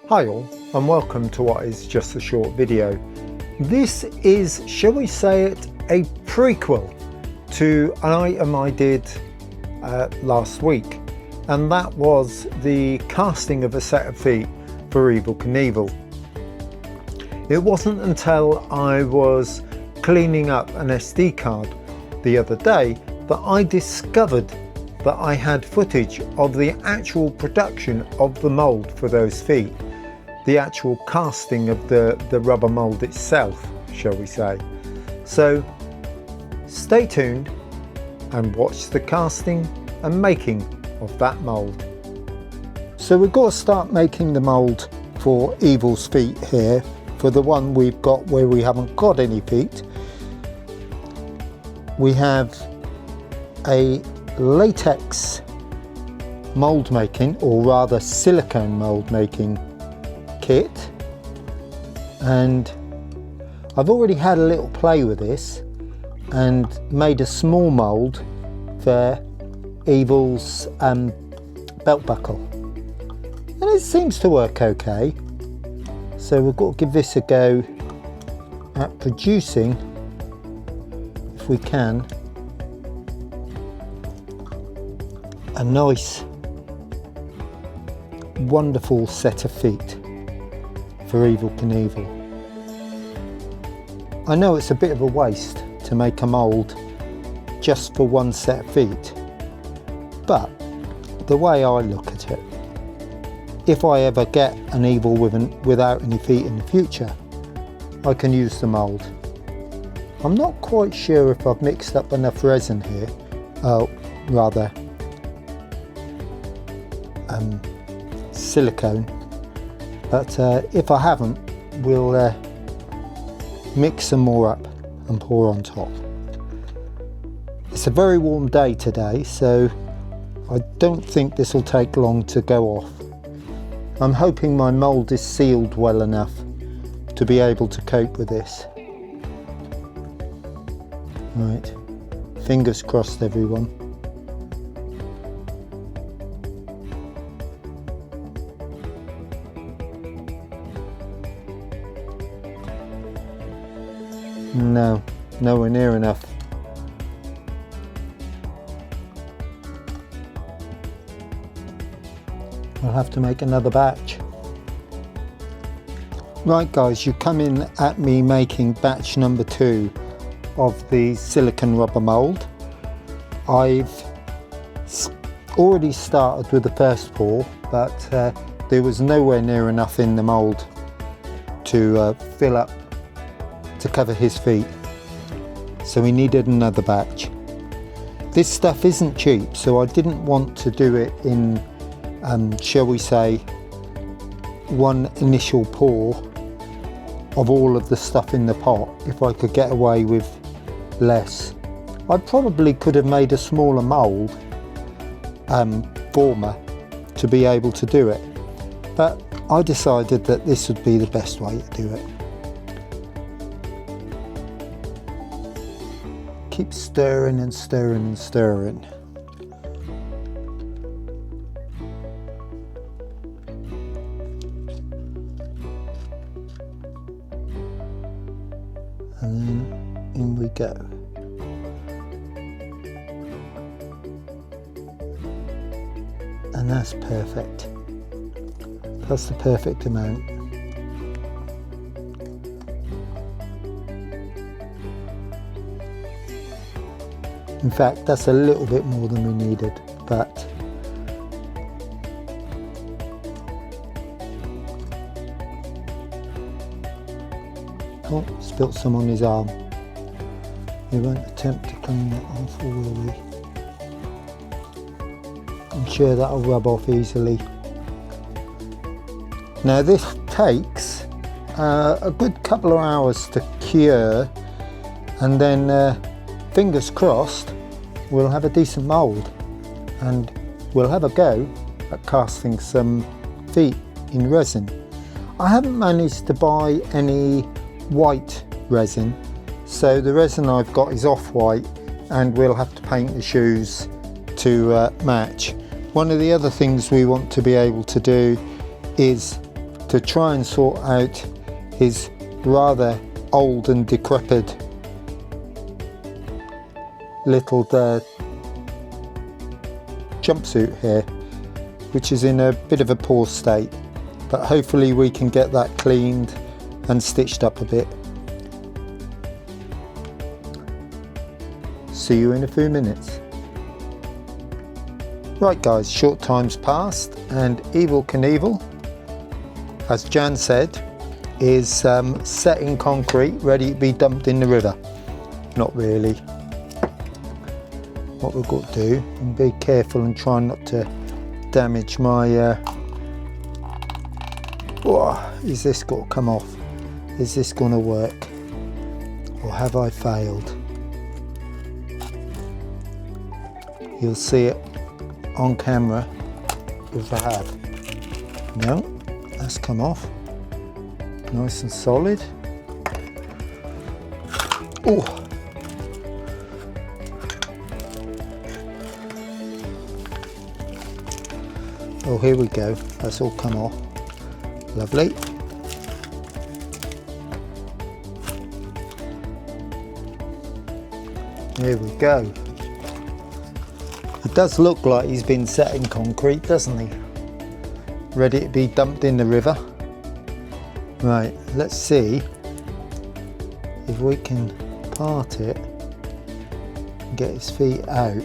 Hi all, and welcome to what is just a short video. This is, shall we say it, a prequel to an item I did last week, and that was the casting of a set of feet for Evil Knievel. It wasn't until I was cleaning up an SD card the other day that I discovered that I had footage of the actual production of the mould for those feet. The actual casting of the rubber mould itself, shall we say. So stay tuned and watch the casting and making of that mould. So we've got to start making the mould for Evel's feet here, for the one we've got where we haven't got any feet. We have a latex mould making, or rather silicone mould making kit, and I've already had a little play with this and made a small mould for Evel's belt buckle, and it seems to work okay. So we've got to give this a go at producing, if we can, a nice wonderful set of feet for Evil Knievel. I know it's a bit of a waste to make a mould just for one set of feet, but the way I look at it, if I ever get an Evil without any feet in the future, I can use the mould. I'm not quite sure if I've mixed up enough resin here, silicone, but if I haven't, we'll mix some more up and pour on top. It's a very warm day today, so I don't think this will take long to go off. I'm hoping my mould is sealed well enough to be able to cope with this. Right, fingers crossed everyone. No, nowhere near enough. I'll have to make another batch. Right guys, you come in at me making batch number 2 of the silicone rubber mould. I've already started with the first pour, but there was nowhere near enough in the mould to fill up to cover his feet, so we needed another batch. This stuff isn't cheap, so I didn't want to do it in shall we say one initial pour of all of the stuff in the pot if I could get away with less. I probably could have made a smaller mould former to be able to do it, but I decided that this would be the best way to do it. Keep stirring and stirring and stirring. And then in we go. And that's perfect. That's the perfect amount. In fact, that's a little bit more than we needed, but oh, spilt some on his arm. We won't attempt to clean that off, or will we? I'm sure that'll rub off easily. Now this takes a good couple of hours to cure, and then fingers crossed we'll have a decent mould and we'll have a go at casting some feet in resin. I haven't managed to buy any white resin, so the resin I've got is off-white, and we'll have to paint the shoes to match. One of the other things we want to be able to do is to try and sort out his rather old and decrepit little jumpsuit here, which is in a bit of a poor state, but hopefully we can get that cleaned and stitched up a bit. See you in a few minutes. Right guys, short time's passed and Evil Knievel, as Jan said, is set in concrete, ready to be dumped in the river. Not really. What we've got to do, and be careful and try not to damage my is this got to come off? Is this going to work, or have I failed? You'll see it on camera if I have. No, that's come off nice and solid. Oh, here we go, that's all come off. Lovely. There we go. It does look like he's been set in concrete, doesn't he? Ready to be dumped in the river. Right, let's see if we can part it and get his feet out.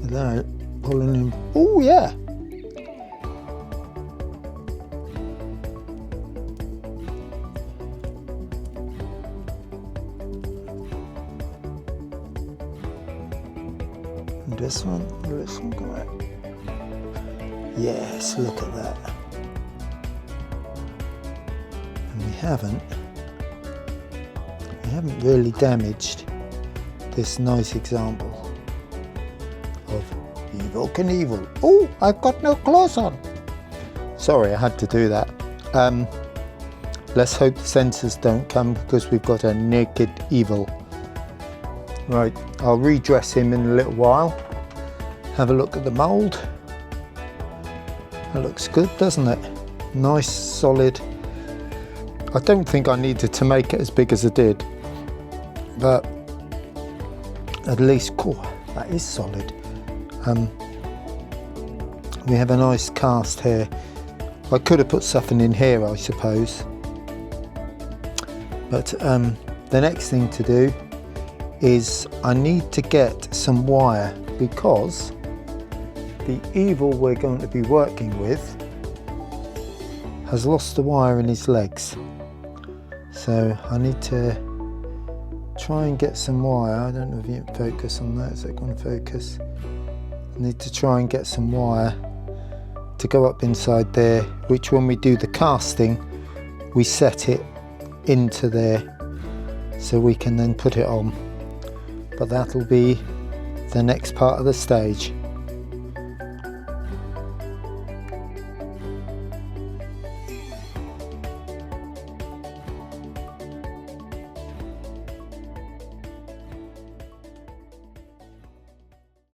Without pulling him. Oh yeah. And this one, will this one go out? Yes, look at that. And we haven't really damaged this nice example of Evil Knievel. Oh, I've got no clothes on. Sorry, I had to do that. Let's hope the censors don't come, because we've got a naked Evil. Right, I'll redress him in a little while. Have a look at the mould. That looks good, doesn't it? Nice, solid. I don't think I needed to make it as big as I did, but at least, that is solid. We have a nice cast here. I could have put something in here, I suppose, but the next thing to do is I need to get some wire, because the Evil we're going to be working with has lost the wire in his legs, so I need to try and get some wire. I don't know if you can focus on that. Is it going to focus? I need to try and get some wire to go up inside there, which when we do the casting we set it into there so we can then put it on, but that'll be the next part of the stage.